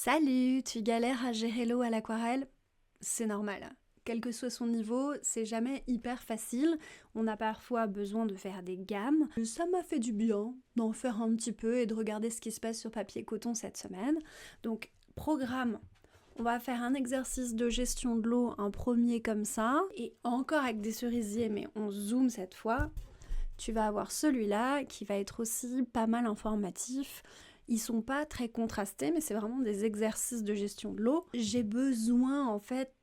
Salut, tu galères à gérer l'eau à l'aquarelle? C'est normal. Quel que soit son niveau, c'est jamais hyper facile. On a parfois besoin de faire des gammes. Ça m'a fait du bien d'en faire un petit peu et de regarder ce qui se passe sur papier coton cette semaine. Donc, programme. On va faire un exercice de gestion de l'eau, un premier comme ça, et encore avec des cerisiers, mais on zoome cette fois. Tu vas avoir celui-là qui va être aussi pas mal informatif. Ils sont pas très contrastés, mais c'est vraiment des exercices de gestion de l'eau. J'ai besoin en fait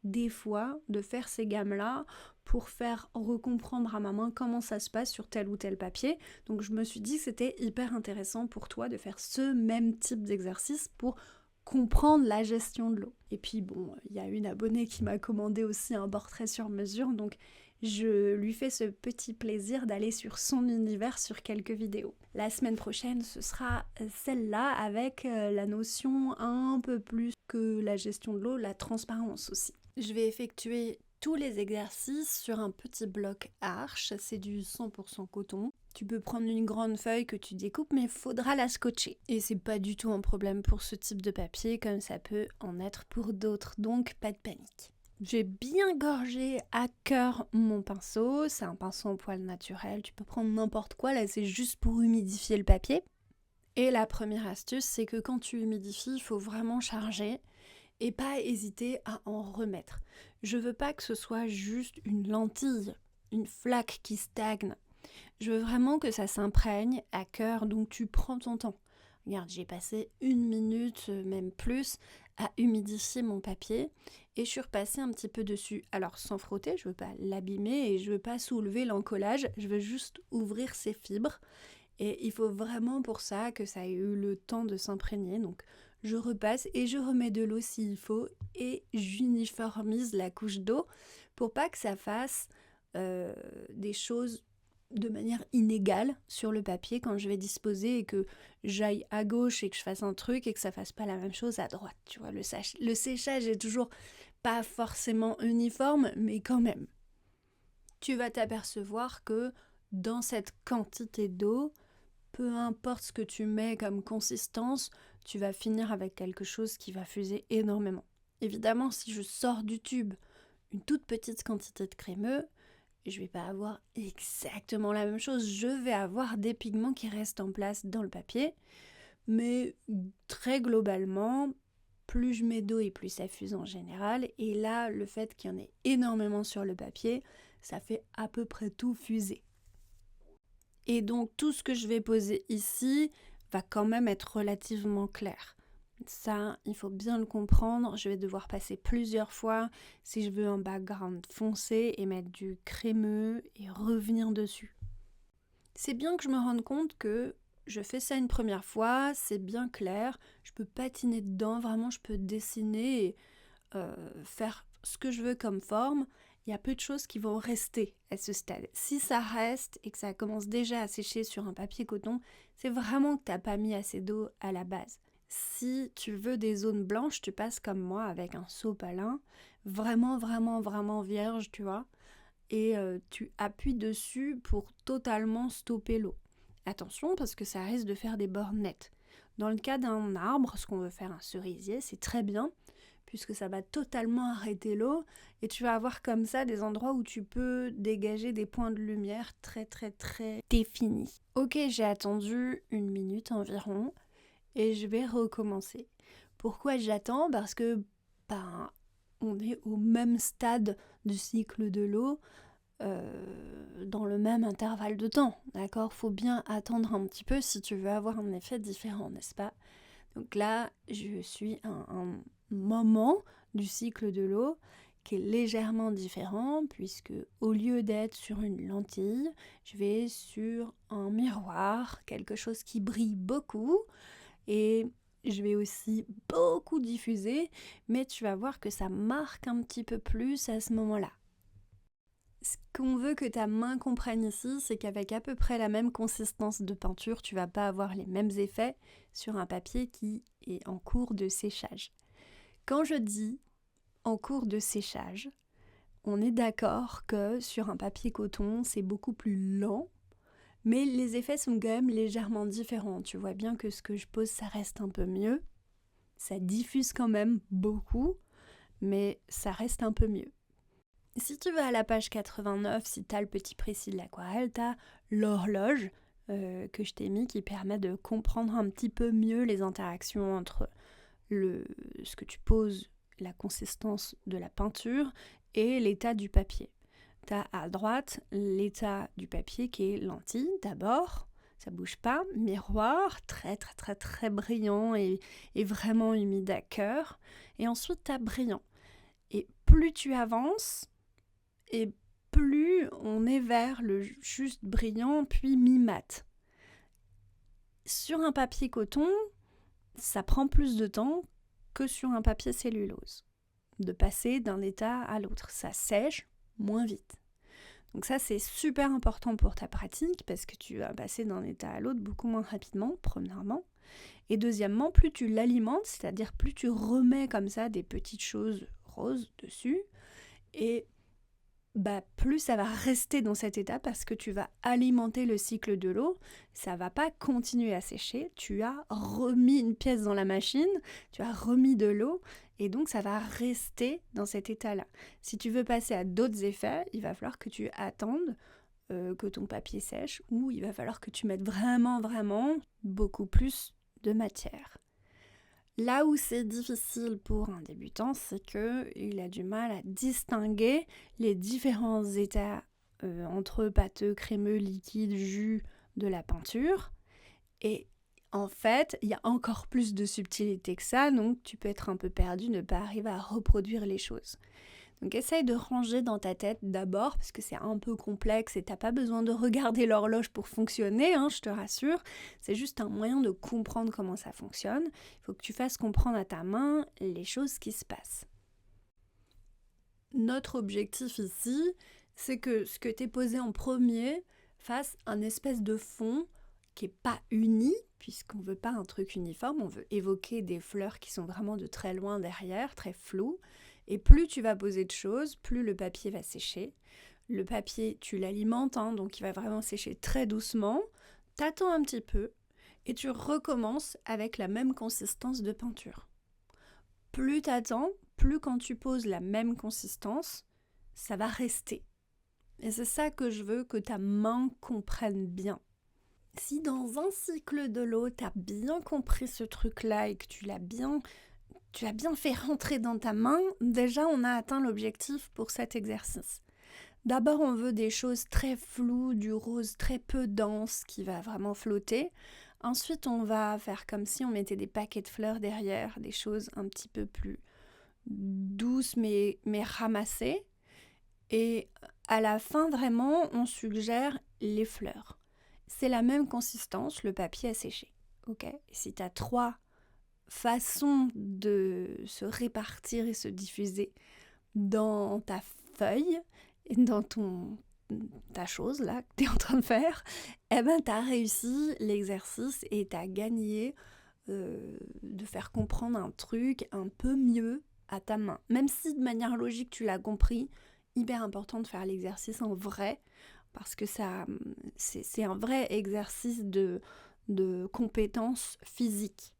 des fois de faire ces gammes-là pour faire recomprendre à ma main comment ça se passe sur tel ou tel papier. Donc je me suis dit que c'était hyper intéressant pour toi de faire ce même type d'exercice pour comprendre la gestion de l'eau. Et puis bon, il y a une abonnée qui m'a commandé aussi un portrait sur mesure, donc je lui fais ce petit plaisir d'aller sur son univers sur quelques vidéos. La semaine prochaine, ce sera celle-là avec la notion un peu plus que la gestion de l'eau, la transparence aussi. Je vais effectuer tous les exercices sur un petit bloc arche, c'est du 100% coton. Tu peux prendre une grande feuille que tu découpes, mais il faudra la scotcher. Et c'est pas du tout un problème pour ce type de papier, comme ça peut en être pour d'autres, donc pas de panique. J'ai bien gorgé à cœur mon pinceau, c'est un pinceau en poil naturel, tu peux prendre n'importe quoi, là c'est juste pour humidifier le papier. Et la première astuce, c'est que quand tu humidifies, il faut vraiment charger et pas hésiter à en remettre. Je veux pas que ce soit juste une lentille, une flaque qui stagne. Je veux vraiment que ça s'imprègne à cœur, donc tu prends ton temps. Regarde, j'ai passé 1 minute, même plus, à humidifier mon papier et je suis repassée un petit peu dessus. Alors sans frotter, je veux pas l'abîmer et je veux pas soulever l'encollage, je veux juste ouvrir ses fibres. Et il faut vraiment pour ça que ça ait eu le temps de s'imprégner. Donc je repasse et je remets de l'eau s'il faut et j'uniformise la couche d'eau pour pas que ça fasse des choses de manière inégale sur le papier quand je vais disposer et que j'aille à gauche et que je fasse un truc et que ça fasse pas la même chose à droite. Tu vois, le séchage est toujours pas forcément uniforme, mais quand même. Tu vas t'apercevoir que dans cette quantité d'eau, peu importe ce que tu mets comme consistance, tu vas finir avec quelque chose qui va fuser énormément. Évidemment, si je sors du tube une toute petite quantité de crémeux, je vais pas avoir exactement la même chose. Je vais avoir des pigments qui restent en place dans le papier, mais très globalement, plus je mets d'eau et plus ça fuse en général. Et là, le fait qu'il y en ait énormément sur le papier, ça fait à peu près tout fuser. Et donc tout ce que je vais poser ici va quand même être relativement clair. Ça, il faut bien le comprendre, je vais devoir passer plusieurs fois si je veux un background foncé et mettre du crémeux et revenir dessus. C'est bien que je me rende compte que je fais ça une première fois, c'est bien clair, je peux patiner dedans, vraiment je peux dessiner et faire ce que je veux comme forme. Il y a peu de choses qui vont rester à ce stade. Si ça reste et que ça commence déjà à sécher sur un papier coton, c'est vraiment que tu n'as pas mis assez d'eau à la base. Si tu veux des zones blanches, tu passes comme moi avec un sopalin, vraiment, vraiment, vraiment vierge, tu vois, et tu appuies dessus pour totalement stopper l'eau. Attention parce que ça risque de faire des bords nets. Dans le cas d'un arbre, ce qu'on veut faire un cerisier, c'est très bien, puisque ça va totalement arrêter l'eau, et tu vas avoir comme ça des endroits où tu peux dégager des points de lumière très très très définis. Ok, j'ai attendu 1 minute environ, et je vais recommencer. Pourquoi j'attends ? Parce que on est au même stade du cycle de l'eau, dans le même intervalle de temps, d'accord ? Faut bien attendre un petit peu si tu veux avoir un effet différent, n'est-ce pas ? Donc là, je suis à un moment du cycle de l'eau qui est légèrement différent, puisque au lieu d'être sur une lentille, je vais sur un miroir, quelque chose qui brille beaucoup, et je vais aussi beaucoup diffuser, mais tu vas voir que ça marque un petit peu plus à ce moment-là. Ce qu'on veut que ta main comprenne ici, c'est qu'avec à peu près la même consistance de peinture, tu vas pas avoir les mêmes effets sur un papier qui est en cours de séchage. Quand je dis en cours de séchage, on est d'accord que sur un papier coton, c'est beaucoup plus lent, mais les effets sont quand même légèrement différents. Tu vois bien que ce que je pose, ça reste un peu mieux. Ça diffuse quand même beaucoup, mais ça reste un peu mieux. Si tu vas à la page 89, si tu as le petit précis de l'aquarelle, tu as l'horloge que je t'ai mis qui permet de comprendre un petit peu mieux les interactions entre ce que tu poses, la consistance de la peinture et l'état du papier. Tu as à droite l'état du papier qui est lentille d'abord, ça bouge pas, miroir, très très très très brillant et vraiment humide à cœur. Et ensuite tu as brillant. Et plus tu avances, et plus on est vers le juste brillant puis mi-mat. Sur un papier coton, ça prend plus de temps que sur un papier cellulose, de passer d'un état à l'autre. Ça sèche moins vite. Donc ça, c'est super important pour ta pratique parce que tu vas passer d'un état à l'autre beaucoup moins rapidement, premièrement. Et deuxièmement, plus tu l'alimentes, c'est-à-dire plus tu remets comme ça des petites choses roses dessus, et plus ça va rester dans cet état parce que tu vas alimenter le cycle de l'eau, ça va pas continuer à sécher, tu as remis une pièce dans la machine, tu as remis de l'eau et donc ça va rester dans cet état-là. Si tu veux passer à d'autres effets, il va falloir que tu attendes que ton papier sèche ou il va falloir que tu mettes vraiment beaucoup plus de matière. Là où c'est difficile pour un débutant, c'est qu'il a du mal à distinguer les différents états entre pâteux, crémeux, liquide, jus de la peinture. Et en fait, il y a encore plus de subtilité que ça, donc tu peux être un peu perdu, ne pas arriver à reproduire les choses. Donc essaye de ranger dans ta tête d'abord, parce que c'est un peu complexe et t'as pas besoin de regarder l'horloge pour fonctionner, je te rassure. C'est juste un moyen de comprendre comment ça fonctionne. Il faut que tu fasses comprendre à ta main les choses qui se passent. Notre objectif ici, c'est que ce que t'es posé en premier fasse un espèce de fond qui n'est pas uni, puisqu'on ne veut pas un truc uniforme, on veut évoquer des fleurs qui sont vraiment de très loin derrière, très floues. Et plus tu vas poser de choses, plus le papier va sécher. Le papier, tu l'alimentes, donc il va vraiment sécher très doucement. T'attends un petit peu et tu recommences avec la même consistance de peinture. Plus t'attends, plus quand tu poses la même consistance, ça va rester. Et c'est ça que je veux que ta main comprenne bien. Si dans un cycle de l'eau, tu as bien compris ce truc-là et que tu l'as bien fait rentrer dans ta main, déjà on a atteint l'objectif pour cet exercice. D'abord, on veut des choses très floues, du rose très peu dense qui va vraiment flotter. Ensuite, on va faire comme si on mettait des paquets de fleurs derrière, des choses un petit peu plus douces mais ramassées. Et à la fin, vraiment, on suggère les fleurs. C'est la même consistance, le papier à sécher. Ok ? Si tu as 3 façon de se répartir et se diffuser dans ta feuille, dans ta chose là que tu es en train de faire, tu as réussi l'exercice et tu as gagné de faire comprendre un truc un peu mieux à ta main. Même si de manière logique tu l'as compris, hyper important de faire l'exercice en vrai, parce que c'est un vrai exercice de compétences physiques.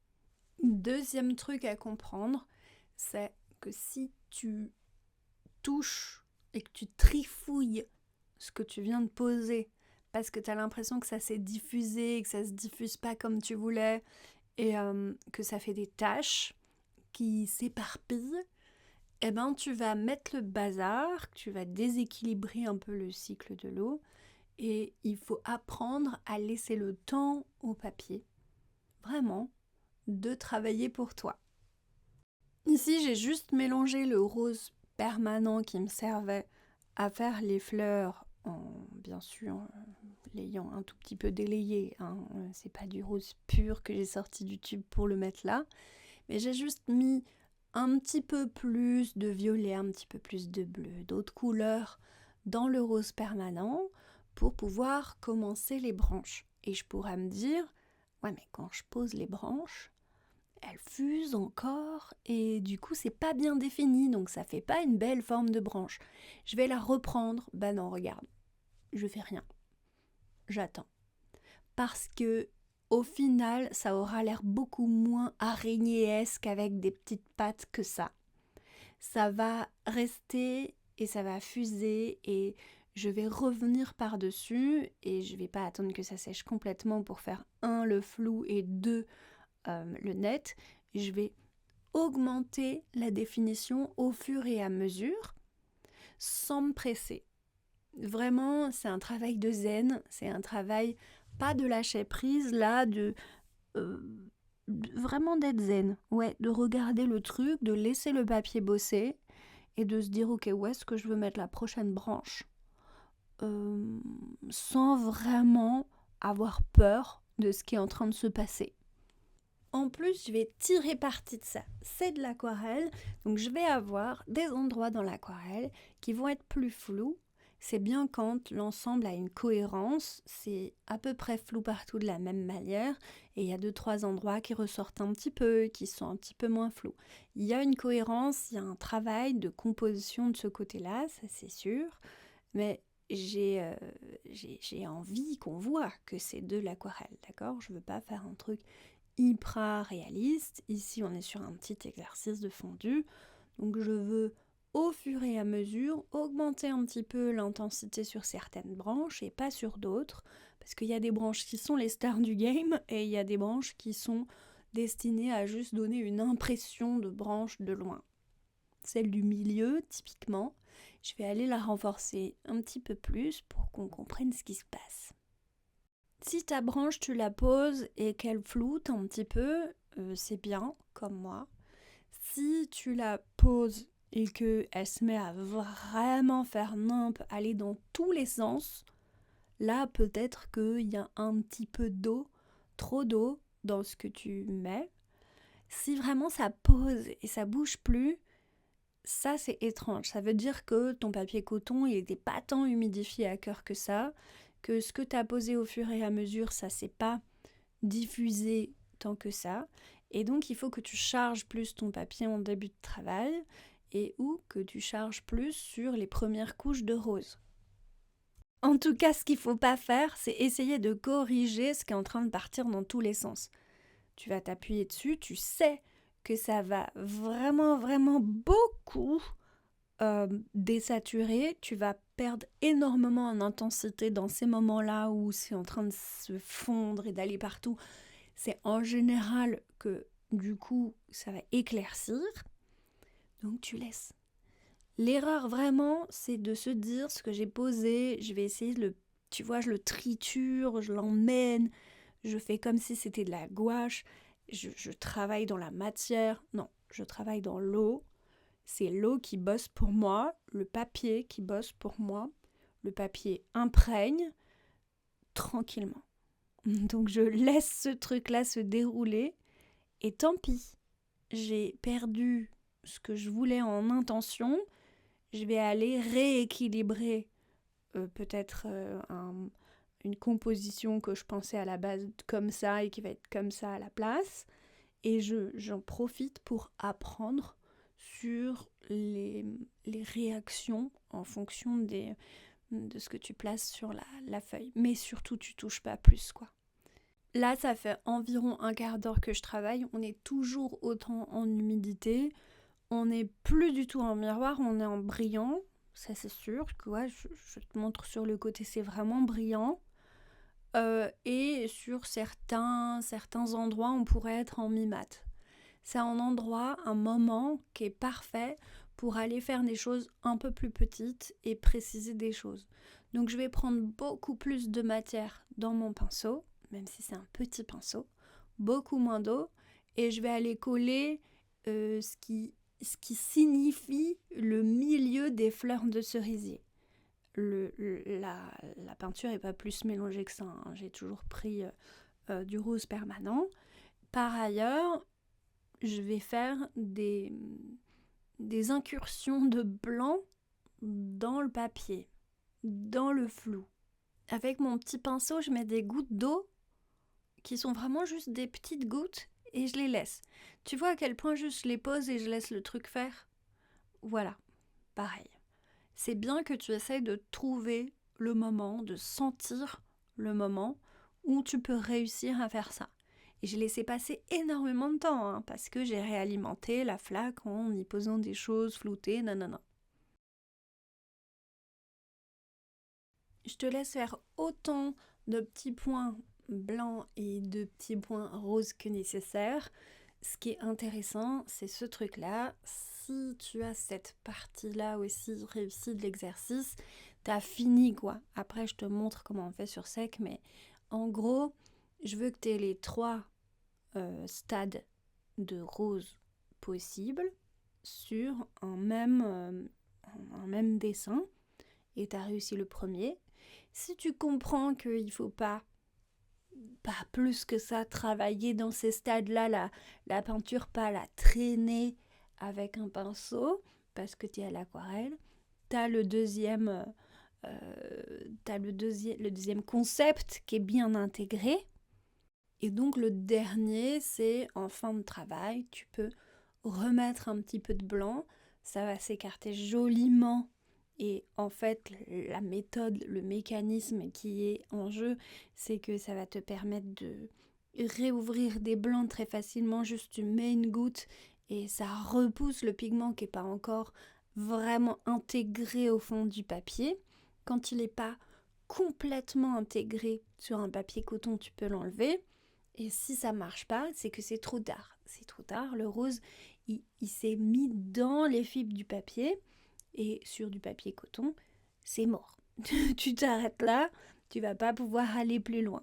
Deuxième truc à comprendre, c'est que si tu touches et que tu trifouilles ce que tu viens de poser parce que tu as l'impression que ça s'est diffusé, que ça se diffuse pas comme tu voulais et que ça fait des taches qui s'éparpillent, tu vas mettre le bazar, tu vas déséquilibrer un peu le cycle de l'eau et il faut apprendre à laisser le temps au papier. Vraiment. De travailler pour toi. Ici, j'ai juste mélangé le rose permanent qui me servait à faire les fleurs, bien sûr l'ayant un tout petit peu délayé. C'est pas du rose pur que j'ai sorti du tube pour le mettre là, mais j'ai juste mis un petit peu plus de violet, un petit peu plus de bleu, d'autres couleurs dans le rose permanent pour pouvoir commencer les branches. Et je pourrais me dire, ouais mais quand je pose les branches, elles fusent encore et du coup c'est pas bien défini, donc ça fait pas une belle forme de branche. Je vais la reprendre. Non, regarde, je fais rien. J'attends. Parce que au final, ça aura l'air beaucoup moins araignée-esque avec des petites pattes que ça. Ça va rester et ça va fuser et je vais revenir par-dessus et je vais pas attendre que ça sèche complètement pour faire 1 le flou et 2 le net. Je vais augmenter la définition au fur et à mesure sans me presser. Vraiment, c'est un travail de zen, c'est un travail pas de lâcher prise là, euh, vraiment d'être zen, ouais, de regarder le truc, de laisser le papier bosser et de se dire ok, où est-ce que je veux mettre la prochaine branche sans vraiment avoir peur de ce qui est en train de se passer. En plus, je vais tirer parti de ça. C'est de l'aquarelle, donc je vais avoir des endroits dans l'aquarelle qui vont être plus flous. C'est bien quand l'ensemble a une cohérence, c'est à peu près flou partout de la même manière, et il y a 2-3 endroits qui ressortent un petit peu, qui sont un petit peu moins flous. Il y a une cohérence, il y a un travail de composition de ce côté-là, ça c'est sûr, mais j'ai envie qu'on voit que c'est de l'aquarelle, d'accord ? Je veux pas faire un truc hyper réaliste. Ici, on est sur un petit exercice de fondu. Donc, je veux, au fur et à mesure, augmenter un petit peu l'intensité sur certaines branches et pas sur d'autres. Parce qu'il y a des branches qui sont les stars du game et il y a des branches qui sont destinées à juste donner une impression de branche de loin. Celle du milieu, typiquement, je vais aller la renforcer un petit peu plus pour qu'on comprenne ce qui se passe. Si ta branche, tu la poses et qu'elle floute un petit peu, c'est bien, comme moi. Si tu la poses et qu'elle se met à vraiment faire nimp, aller dans tous les sens, là, peut-être qu'il y a un petit peu d'eau, trop d'eau dans ce que tu mets. Si vraiment ça pose et ça bouge plus, ça c'est étrange. Ça veut dire que ton papier coton, il n'était pas tant humidifié à cœur que ça, que ce que tu as posé au fur et à mesure, ça s'est pas diffusé tant que ça. Et donc, il faut que tu charges plus ton papier en début de travail et ou que tu charges plus sur les premières couches de rose. En tout cas, ce qu'il ne faut pas faire, c'est essayer de corriger ce qui est en train de partir dans tous les sens. Tu vas t'appuyer dessus, tu sais que ça va vraiment, vraiment beaucoup désaturer, tu vas perdre énormément en intensité dans ces moments-là où c'est en train de se fondre et d'aller partout. C'est en général que du coup ça va éclaircir, donc tu laisses. L'erreur vraiment, c'est de se dire ce que j'ai posé, je vais essayer de tu vois, je le triture, je l'emmène, je fais comme si c'était de la gouache, je travaille dans la matière, non, je travaille dans l'eau. C'est l'eau qui bosse pour moi, le papier qui bosse pour moi. Le papier imprègne tranquillement. Donc je laisse ce truc-là se dérouler et tant pis. J'ai perdu ce que je voulais en intention. Je vais aller rééquilibrer peut-être une composition que je pensais à la base comme ça et qui va être comme ça à la place. Et j'en profite pour apprendre sur les réactions en fonction de ce que tu places sur la feuille. Mais surtout, tu touches pas plus, quoi. Là, ça fait environ un quart d'heure que je travaille. On est toujours autant en humidité. On n'est plus du tout en miroir, on est en brillant. Ça, c'est sûr. Ouais, je te montre sur le côté, c'est vraiment brillant. Et sur certains endroits, on pourrait être en mi-mat. C'est un endroit, un moment qui est parfait pour aller faire des choses un peu plus petites et préciser des choses. Donc je vais prendre beaucoup plus de matière dans mon pinceau, même si c'est un petit pinceau, beaucoup moins d'eau, et je vais aller coller ce qui signifie le milieu des fleurs de cerisier. La peinture n'est pas plus mélangée que ça, hein. J'ai toujours pris du rose permanent. Par ailleurs, je vais faire des incursions de blanc dans le papier, dans le flou. Avec mon petit pinceau, je mets des gouttes d'eau qui sont vraiment juste des petites gouttes et je les laisse. Tu vois à quel point juste je les pose et je laisse le truc faire ? Voilà, pareil. C'est bien que tu essayes de trouver le moment, de sentir le moment où tu peux réussir à faire ça. Et j'ai laissé passer énormément de temps, hein, parce que j'ai réalimenté la flaque en y posant des choses floutées, nanana. Je te laisse faire autant de petits points blancs et de petits points roses que nécessaire. Ce qui est intéressant, c'est ce truc-là. Si tu as cette partie-là aussi réussie de l'exercice, t'as fini quoi. Après, je te montre comment on fait sur sec, mais en gros, je veux que tu aies les 3 stades de rose possibles sur un même dessin. Et tu as réussi le premier. Si tu comprends qu'il ne faut pas plus que ça travailler dans ces stades-là, la peinture, pas la traîner avec un pinceau, parce que tu es à l'aquarelle, tu as le deuxième concept qui est bien intégré. Et donc le dernier, c'est en fin de travail, tu peux remettre un petit peu de blanc, ça va s'écarter joliment. Et en fait, la méthode, le mécanisme qui est en jeu, c'est que ça va te permettre de réouvrir des blancs très facilement. Juste tu mets une goutte et ça repousse le pigment qui n'est pas encore vraiment intégré au fond du papier. Quand il n'est pas complètement intégré sur un papier coton, tu peux l'enlever. Et si ça marche pas, c'est que c'est trop tard. C'est trop tard. Le rose, il s'est mis dans les fibres du papier. Et sur du papier coton, c'est mort. Tu t'arrêtes là, tu vas pas pouvoir aller plus loin.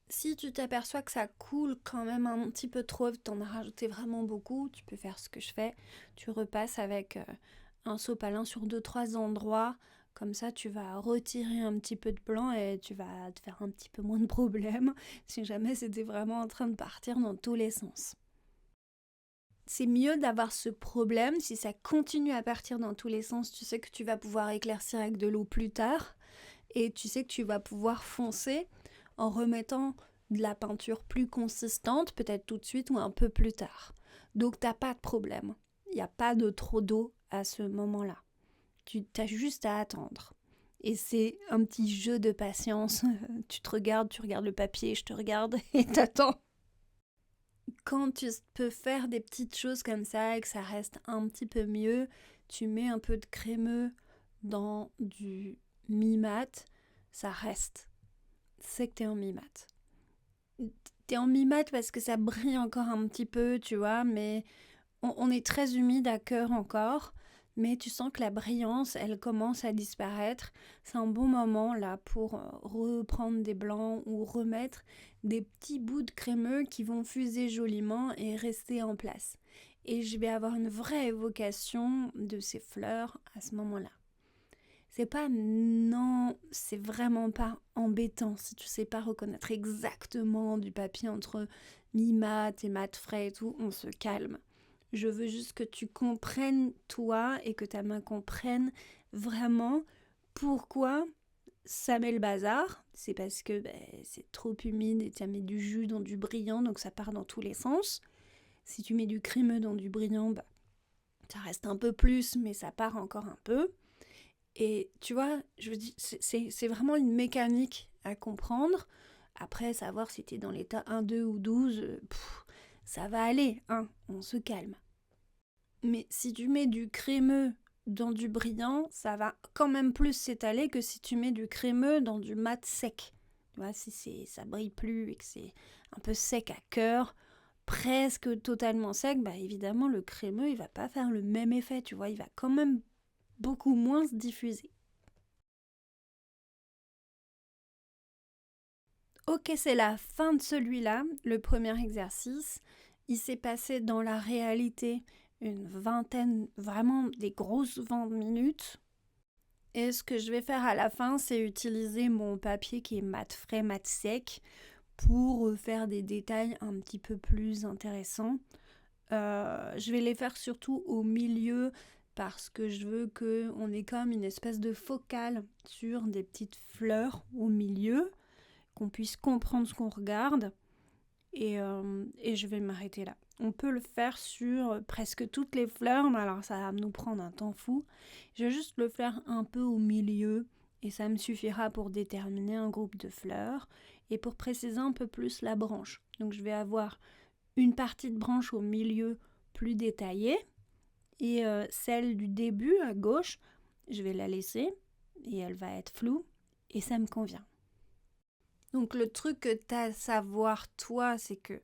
Si tu t'aperçois que ça coule quand même un petit peu trop, t'en as rajouté vraiment beaucoup, tu peux faire ce que je fais. Tu repasses avec un sopalin sur 2-3 endroits. Comme ça, tu vas retirer un petit peu de blanc et tu vas te faire un petit peu moins de problèmes si jamais c'était vraiment en train de partir dans tous les sens. C'est mieux d'avoir ce problème. Si ça continue à partir dans tous les sens, tu sais que tu vas pouvoir éclaircir avec de l'eau plus tard et tu sais que tu vas pouvoir foncer en remettant de la peinture plus consistante, peut-être tout de suite ou un peu plus tard. Donc t'as pas de problème. Il n'y a pas de trop d'eau à ce moment-là. Tu as juste à attendre. Et c'est un petit jeu de patience. Tu regardes le papier, je te regarde et t'attends. Quand tu peux faire des petites choses comme ça et que ça reste un petit peu mieux, tu mets un peu de crémeux dans du mi-mat, ça reste. C'est que t'es en mi-mat. T'es en mi-mat parce que ça brille encore un petit peu, tu vois, mais on est très humide à cœur encore. Mais tu sens que la brillance, elle commence à disparaître. C'est un bon moment là pour reprendre des blancs ou remettre des petits bouts de crémeux qui vont fuser joliment et rester en place. Et je vais avoir une vraie évocation de ces fleurs à ce moment-là. C'est vraiment pas embêtant si tu sais pas reconnaître exactement du papier entre mi-mat et mat frais et tout, on se calme. Je veux juste que tu comprennes toi et que ta main comprenne vraiment pourquoi ça met le bazar. C'est parce que c'est trop humide et tu as mis du jus dans du brillant, donc ça part dans tous les sens. Si tu mets du crémeux dans du brillant, ça reste un peu plus, mais ça part encore un peu. Et tu vois, je veux dire, c'est vraiment une mécanique à comprendre. Après, savoir si tu es dans l'état 1, 2 ou 12, ça va aller, hein, on se calme. Mais si tu mets du crémeux dans du brillant, ça va quand même plus s'étaler que si tu mets du crémeux dans du mat sec. Tu vois, si ça brille plus et que c'est un peu sec à cœur, presque totalement sec, évidemment le crémeux il va pas faire le même effet, tu vois, il va quand même beaucoup moins se diffuser. Ok, c'est la fin de celui-là, le premier exercice. Il s'est passé dans la réalité une vingtaine, vraiment des grosses 20 minutes. Et ce que je vais faire à la fin, c'est utiliser mon papier qui est mat frais, mat sec, pour faire des détails un petit peu plus intéressants. Je vais les faire surtout au milieu parce que je veux qu'on ait comme une espèce de focale sur des petites fleurs au milieu, qu'on puisse comprendre ce qu'on regarde. Et je vais m'arrêter là. On peut le faire sur presque toutes les fleurs, mais alors ça va nous prendre un temps fou. Je vais juste le faire un peu au milieu et ça me suffira pour déterminer un groupe de fleurs. et pour préciser un peu plus la branche. Donc je vais avoir une partie de branche au milieu plus détaillée et celle du début à gauche, je vais la laisser et elle va être floue et ça me convient. Donc le truc que tu as à savoir toi, c'est que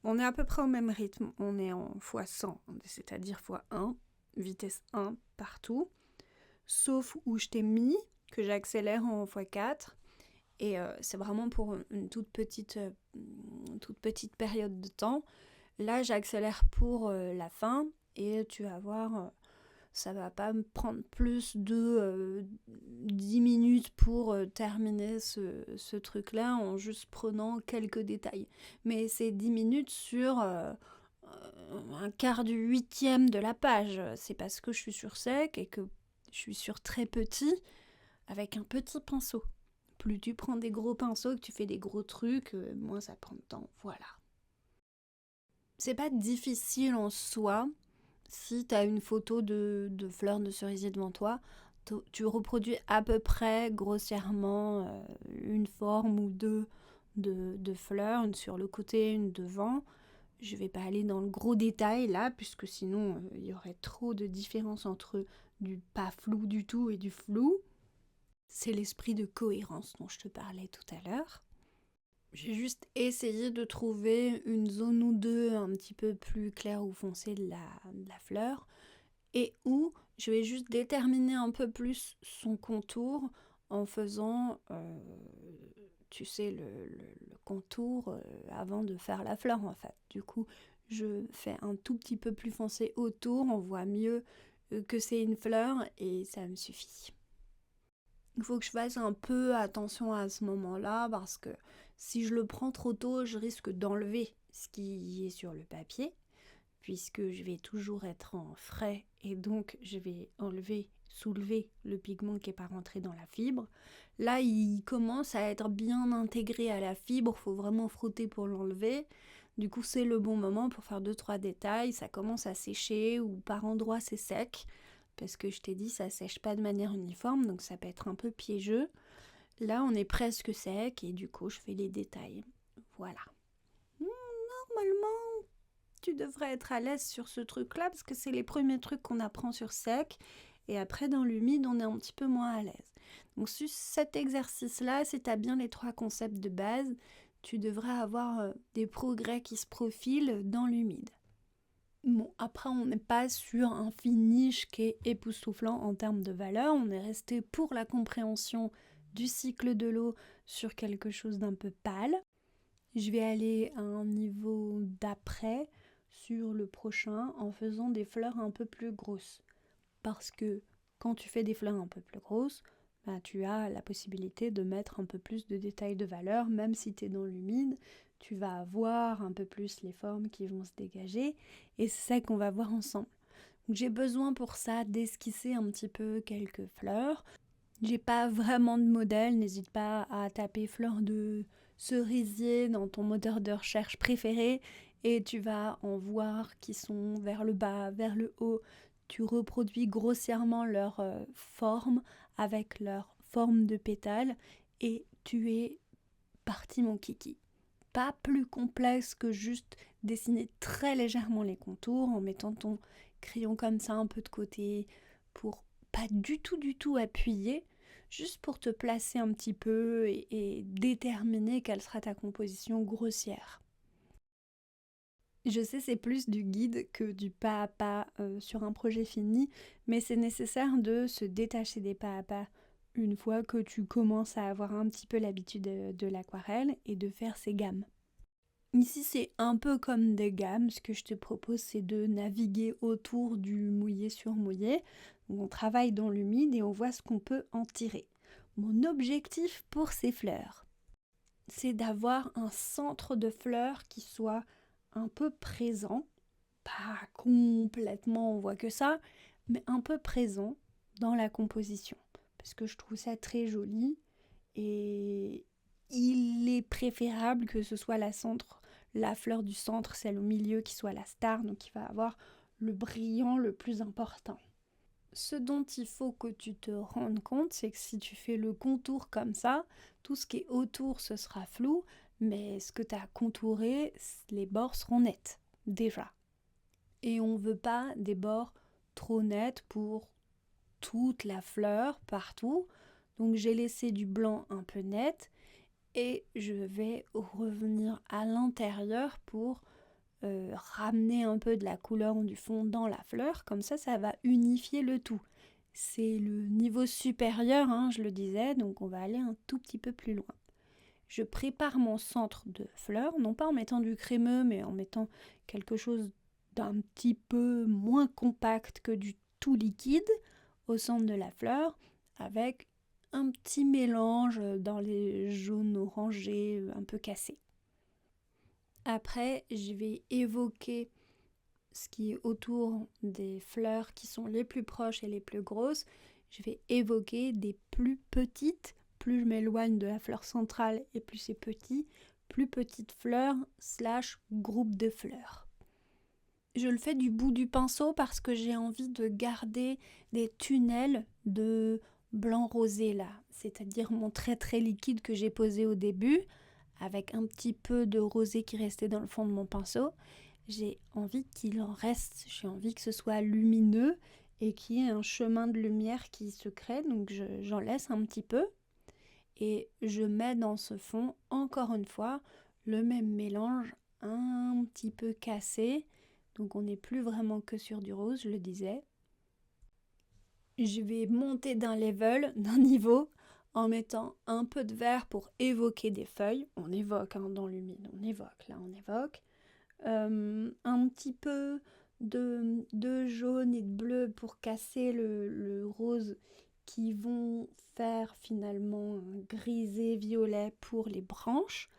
on est à peu près au même rythme, on est en x100, c'est-à-dire x1, vitesse 1 partout, sauf où je t'ai mis que j'accélère en x4 et c'est vraiment pour une toute petite période de temps. Là j'accélère pour la fin et tu vas voir, ça va pas me prendre plus de 10 minutes pour terminer ce truc-là en juste prenant quelques détails. Mais c'est 10 minutes sur un quart du huitième de la page. C'est parce que je suis sur sec et que je suis sur très petit avec un petit pinceau. Plus tu prends des gros pinceaux, que tu fais des gros trucs, moins ça prend de temps. Voilà. C'est pas difficile en soi. Si tu as une photo de fleurs de cerisier devant toi, tu reproduis à peu près grossièrement une forme ou deux de fleurs, une sur le côté, une devant. Je vais pas aller dans le gros détail là, puisque sinon il y aurait trop de différence entre du pas flou du tout et du flou. C'est l'esprit de cohérence dont je te parlais tout à l'heure. J'ai juste essayé de trouver une zone ou deux un petit peu plus claire ou foncée de la fleur et où je vais juste déterminer un peu plus son contour en faisant, tu sais, le contour avant de faire la fleur en fait. Du coup, je fais un tout petit peu plus foncé autour, on voit mieux que c'est une fleur et ça me suffit. Il faut que je fasse un peu attention à ce moment-là parce que si je le prends trop tôt, je risque d'enlever ce qui est sur le papier puisque je vais toujours être en frais et donc je vais soulever le pigment qui n'est pas rentré dans la fibre. Là, il commence à être bien intégré à la fibre, il faut vraiment frotter pour l'enlever. Du coup, c'est le bon moment pour faire 2-3 détails. Ça commence à sécher ou par endroits c'est sec. Parce que je t'ai dit, ça sèche pas de manière uniforme, donc ça peut être un peu piégeux. Là, on est presque sec et du coup, je fais les détails. Voilà. Normalement, tu devrais être à l'aise sur ce truc-là parce que c'est les premiers trucs qu'on apprend sur sec. Et après, dans l'humide, on est un petit peu moins à l'aise. Donc, sur cet exercice-là, si tu as bien les 3 concepts de base, tu devrais avoir des progrès qui se profilent dans l'humide. Bon, après, on n'est pas sur un finish qui est époustouflant en termes de valeur. On est resté pour la compréhension du cycle de l'eau sur quelque chose d'un peu pâle. Je vais aller à un niveau d'après sur le prochain en faisant des fleurs un peu plus grosses. Parce que quand tu fais des fleurs un peu plus grosses, bah, tu as la possibilité de mettre un peu plus de détails de valeur, même si tu es dans l'humide. Tu vas avoir un peu plus les formes qui vont se dégager et c'est ça qu'on va voir ensemble. Donc, j'ai besoin pour ça d'esquisser un petit peu quelques fleurs. J'ai pas vraiment de modèle, n'hésite pas à taper fleurs de cerisier dans ton moteur de recherche préféré et tu vas en voir qui sont vers le bas, vers le haut. Tu reproduis grossièrement leur forme avec leur forme de pétales et tu es parti mon kiki. Pas plus complexe que juste dessiner très légèrement les contours en mettant ton crayon comme ça un peu de côté pour pas du tout appuyer, juste pour te placer un petit peu et déterminer quelle sera ta composition grossière. Je sais, c'est plus du guide que du pas à pas sur un projet fini, mais c'est nécessaire de se détacher des pas à pas une fois que tu commences à avoir un petit peu l'habitude de l'aquarelle et de faire ces gammes. Ici, c'est un peu comme des gammes. Ce que je te propose, c'est de naviguer autour du mouillé sur mouillé. Donc, on travaille dans l'humide et on voit ce qu'on peut en tirer. Mon objectif pour ces fleurs, c'est d'avoir un centre de fleurs qui soit un peu présent, pas complètement on voit que ça, mais un peu présent dans la composition. Parce que je trouve ça très joli et il est préférable que ce soit la fleur du centre, celle au milieu qui soit la star, donc qui va avoir le brillant le plus important. Ce dont il faut que tu te rendes compte, c'est que si tu fais le contour comme ça, tout ce qui est autour, ce sera flou, mais ce que tu as contouré, les bords seront nets, déjà. Et on ne veut pas des bords trop nets pour toute la fleur, partout. Donc j'ai laissé du blanc un peu net et je vais revenir à l'intérieur pour ramener un peu de la couleur du fond dans la fleur, comme ça va unifier le tout. C'est le niveau supérieur, hein, je le disais, donc on va aller un tout petit peu plus loin. Je prépare mon centre de fleur, non pas en mettant du crémeux, mais en mettant quelque chose d'un petit peu moins compact que du tout liquide au centre de la fleur, avec un petit mélange dans les jaunes orangés un peu cassés. Après, je vais évoquer ce qui est autour des fleurs qui sont les plus proches et les plus grosses. Je vais évoquer des plus petites, plus je m'éloigne de la fleur centrale et plus c'est petit, plus petites fleurs / groupe de fleurs. Je le fais du bout du pinceau parce que j'ai envie de garder des tunnels de blanc rosé là, c'est-à-dire mon trait très liquide que j'ai posé au début, avec un petit peu de rosé qui restait dans le fond de mon pinceau. J'ai envie qu'il en reste, j'ai envie que ce soit lumineux et qu'il y ait un chemin de lumière qui se crée, donc j'en laisse un petit peu. Et je mets dans ce fond, encore une fois, le même mélange un petit peu cassé, donc on n'est plus vraiment que sur du rose, je le disais. Je vais monter d'un level, d'un niveau, en mettant un peu de vert pour évoquer des feuilles. On évoque dans l'humide, on évoque. Un petit peu de jaune et de bleu pour casser le rose qui vont faire finalement un grisé violet pour les branches.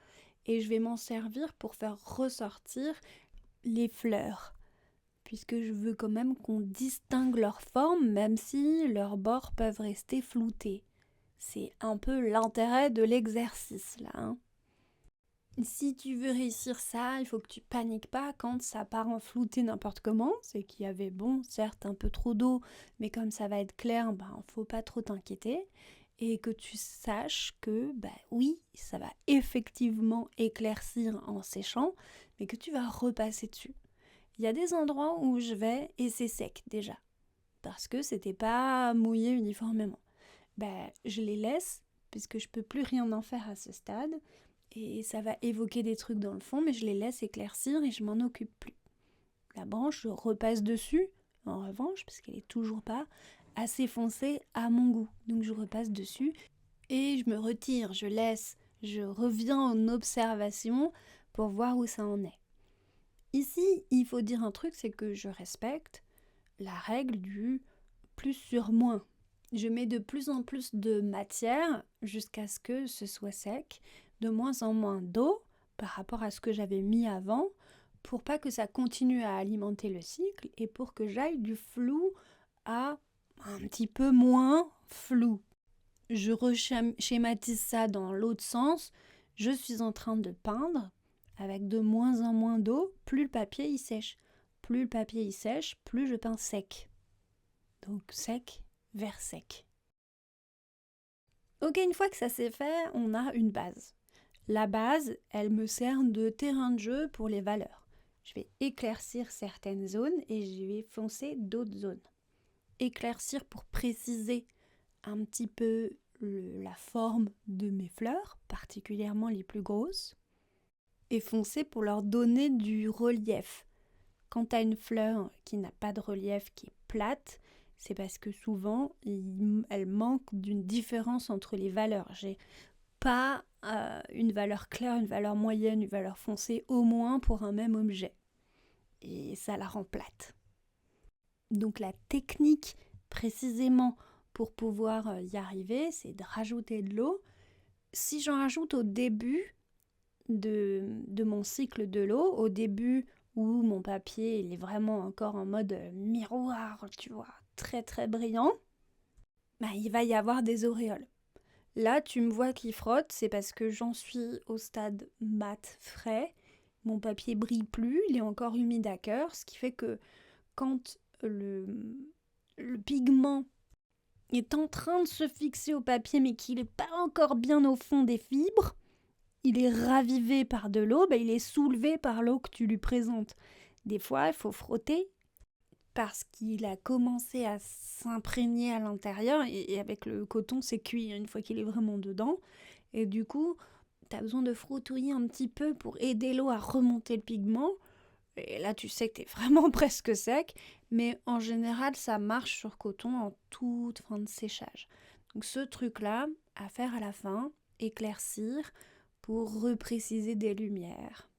Et je vais m'en servir pour faire ressortir les fleurs, puisque je veux quand même qu'on distingue leur forme, même si leurs bords peuvent rester floutés. C'est un peu l'intérêt de l'exercice là, hein. Si tu veux réussir ça, il faut que tu paniques pas quand ça part en flouté n'importe comment. C'est qu'il y avait, certes un peu trop d'eau, mais comme ça va être clair, faut pas trop t'inquiéter. Et que tu saches que, oui, ça va effectivement éclaircir en séchant, mais que tu vas repasser dessus. Il y a des endroits où je vais et c'est sec déjà, parce que c'était pas mouillé uniformément. Je les laisse, puisque je peux plus rien en faire à ce stade. Et ça va évoquer des trucs dans le fond, mais je les laisse éclaircir et je m'en occupe plus. La branche, je repasse dessus, en revanche, parce qu'elle est toujours pas assez foncée à mon goût. Donc je repasse dessus et je me retire, je laisse, je reviens en observation pour voir où ça en est. Ici, il faut dire un truc, c'est que je respecte la règle du plus sur moins. Je mets de plus en plus de matière jusqu'à ce que ce soit sec, de moins en moins d'eau par rapport à ce que j'avais mis avant, pour pas que ça continue à alimenter le cycle et pour que j'aille du flou à un petit peu moins flou. Je schématise ça dans l'autre sens. Je suis en train de peindre avec de moins en moins d'eau, plus le papier il sèche. Plus le papier il sèche, plus je peins sec. Donc sec vers sec. Ok, une fois que ça c'est fait, on a une base. La base, elle me sert de terrain de jeu pour les valeurs. Je vais éclaircir certaines zones et je vais foncer d'autres zones. Éclaircir pour préciser un petit peu la forme de mes fleurs, particulièrement les plus grosses, et foncer pour leur donner du relief. Quand tu as une fleur qui n'a pas de relief, qui est plate, c'est parce que souvent, elle manque d'une différence entre les valeurs. J'ai pas une valeur claire, une valeur moyenne, une valeur foncée, au moins pour un même objet. Et ça la rend plate. Donc la technique, précisément, pour pouvoir y arriver, c'est de rajouter de l'eau. Si j'en rajoute au début de mon cycle de l'eau, au début où mon papier il est vraiment encore en mode miroir, tu vois, très très brillant, il va y avoir des auréoles. Là, tu me vois qui frotte, c'est parce que j'en suis au stade mat frais. Mon papier brille plus, il est encore humide à cœur, ce qui fait que quand le pigment est en train de se fixer au papier mais qu'il n'est pas encore bien au fond des fibres, il est ravivé par de l'eau, il est soulevé par l'eau que tu lui présentes. Des fois, il faut frotter parce qu'il a commencé à s'imprégner à l'intérieur et avec le coton, c'est cuit une fois qu'il est vraiment dedans. Et du coup, tu as besoin de frottouiller un petit peu pour aider l'eau à remonter le pigment. Et là, tu sais que tu es vraiment presque sec, mais en général, ça marche sur coton en toute fin de séchage. Donc ce truc-là, à faire à la fin, éclaircir pour repréciser des lumières.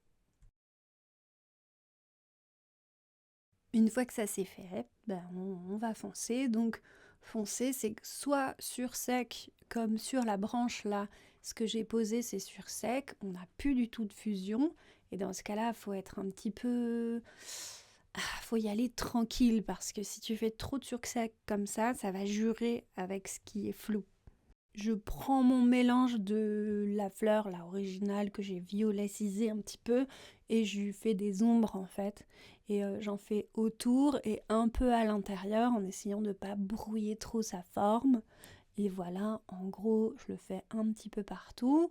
Une fois que ça s'est fait, on va foncer. Donc foncer, c'est soit sur sec, comme sur la branche là, ce que j'ai posé c'est sur sec, on n'a plus du tout de fusion. Et dans ce cas-là, il faut être un petit peu... faut y aller tranquille, parce que si tu fais trop de sursec comme ça va jurer avec ce qui est flou. Je prends mon mélange de la fleur, la originale, que j'ai violetisée un petit peu, et je lui fais des ombres en fait. Et j'en fais autour et un peu à l'intérieur, en essayant de ne pas brouiller trop sa forme. Et voilà, en gros, je le fais un petit peu partout.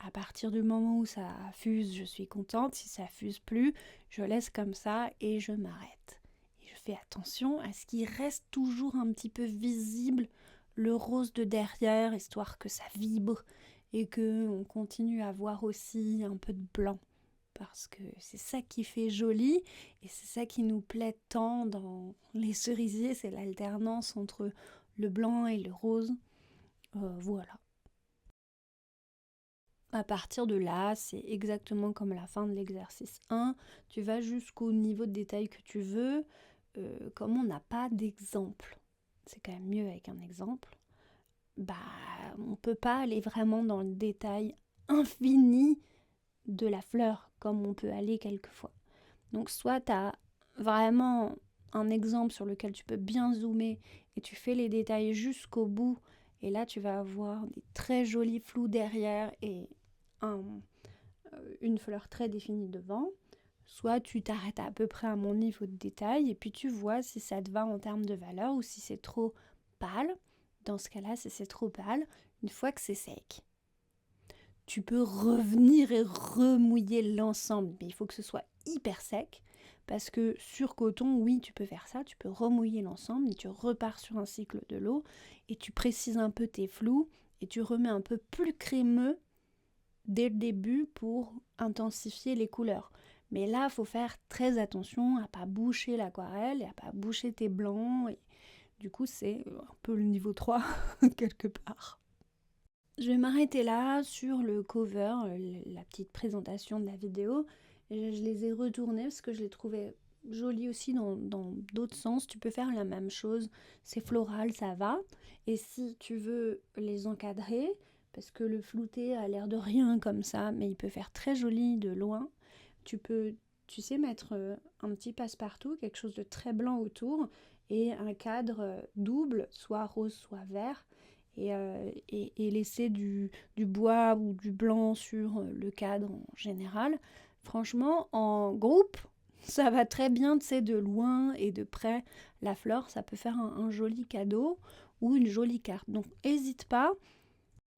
À partir du moment où ça fuse, je suis contente. Si ça fuse plus, je laisse comme ça et je m'arrête. Et je fais attention à ce qu'il reste toujours un petit peu visible le rose de derrière, histoire que ça vibre et que on continue à voir aussi un peu de blanc. Parce que c'est ça qui fait joli et c'est ça qui nous plaît tant dans les cerisiers, c'est l'alternance entre le blanc et le rose. Voilà. À partir de là, c'est exactement comme la fin de l'exercice 1. Tu vas jusqu'au niveau de détail que tu veux. Comme on n'a pas d'exemple, c'est quand même mieux avec un exemple, on peut pas aller vraiment dans le détail infini de la fleur comme on peut aller quelquefois. Donc soit tu as vraiment un exemple sur lequel tu peux bien zoomer et tu fais les détails jusqu'au bout, et là tu vas avoir des très jolis flous derrière et une fleur très définie devant. Soit tu t'arrêtes à peu près à mon niveau de détail et puis tu vois si ça te va en termes de valeur ou si c'est trop pâle. Dans ce cas-là, si c'est trop pâle, une fois que c'est sec, tu peux revenir et remouiller l'ensemble. Mais il faut que ce soit hyper sec, parce que sur coton, oui, tu peux faire ça, tu peux remouiller l'ensemble et tu repars sur un cycle de l'eau et tu précises un peu tes flous et tu remets un peu plus crémeux dès le début pour intensifier les couleurs. Mais là, il faut faire très attention à ne pas boucher l'aquarelle et à ne pas boucher tes blancs. Et du coup, c'est un peu le niveau 3, quelque part. Je vais m'arrêter là sur le cover, la petite présentation de la vidéo. Je les ai retournés parce que je les trouvais jolis aussi dans d'autres sens. Tu peux faire la même chose, c'est floral, ça va. Et si tu veux les encadrer, parce que le flouté a l'air de rien comme ça, mais il peut faire très joli de loin, tu peux, tu sais, mettre un petit passe-partout, quelque chose de très blanc autour, et un cadre double, soit rose, soit vert, et laisser du bois ou du blanc sur le cadre en général. Franchement, en groupe, ça va très bien, tu sais, de loin et de près. La fleur, ça peut faire un joli cadeau ou une jolie carte. Donc, n'hésite pas,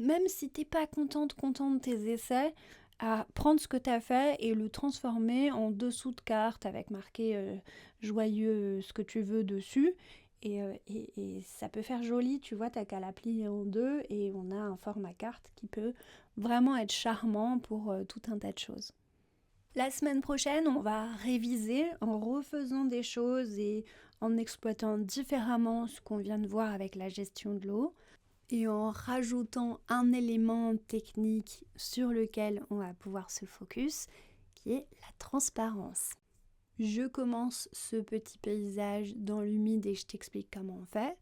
même si t'es pas content de tes essais, à prendre ce que tu as fait et le transformer en dessous de carte avec marqué joyeux ce que tu veux dessus. Et ça peut faire joli, tu vois, t'as qu'à la plier en deux et on a un format carte qui peut vraiment être charmant pour tout un tas de choses. La semaine prochaine, on va réviser en refaisant des choses et en exploitant différemment ce qu'on vient de voir avec la gestion de l'eau, et en rajoutant un élément technique sur lequel on va pouvoir se focus, qui est la transparence. Je commence ce petit paysage dans l'humide et je t'explique comment on fait.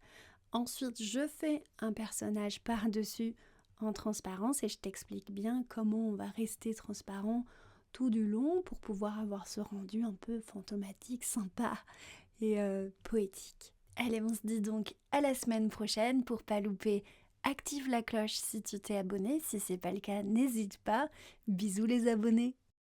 Ensuite, je fais un personnage par-dessus en transparence et je t'explique bien comment on va rester transparent tout du long pour pouvoir avoir ce rendu un peu fantomatique, sympa et poétique. Allez, on se dit donc à la semaine prochaine. Pour pas louper, active la cloche si tu t'es abonné. Si c'est pas le cas, n'hésite pas. Bisous les abonnés.